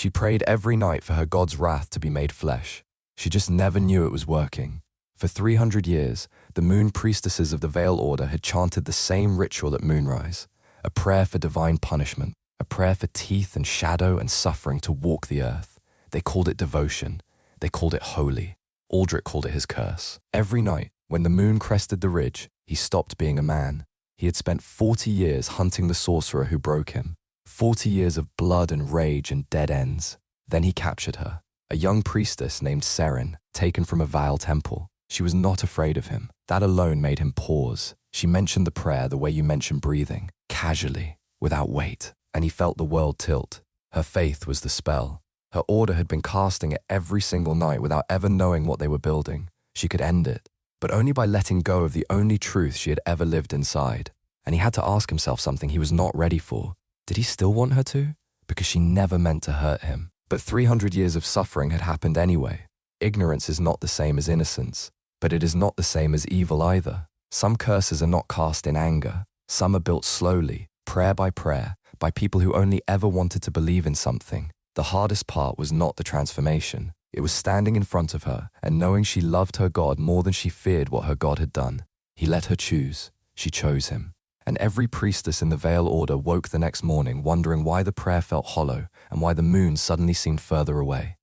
She prayed every night for her God's wrath to be made flesh. She just never knew it was working. For 300 years, the moon priestesses of the Veil Order had chanted the same ritual at moonrise, a prayer for divine punishment, a prayer for teeth and shadow and suffering to walk the earth. They called it devotion. They called it holy. Aldrich called it his curse. Every night, when the moon crested the ridge, he stopped being a man. He had spent 40 years hunting the sorcerer who broke him. 40 years of blood and rage and dead ends. Then he captured her, a young priestess named Seren, taken from a Vaal temple. She was not afraid of him. That alone made him pause. She mentioned the prayer the way you mention breathing, casually, without weight, and he felt the world tilt. Her faith was the spell. Her order had been casting it every single night without ever knowing what they were building. She could end it, but only by letting go of the only truth she had ever lived inside. And he had to ask himself something he was not ready for. Did he still want her to? Because she never meant to hurt him. But 300 years of suffering had happened anyway. Ignorance is not the same as innocence, but it is not the same as evil either. Some curses are not cast in anger. Some are built slowly, prayer, by people who only ever wanted to believe in something. The hardest part was not the transformation. It was standing in front of her and knowing she loved her God more than she feared what her God had done. He let her choose. She chose him. And every priestess in the Veil Order woke the next morning wondering why the prayer felt hollow and why the moon suddenly seemed further away.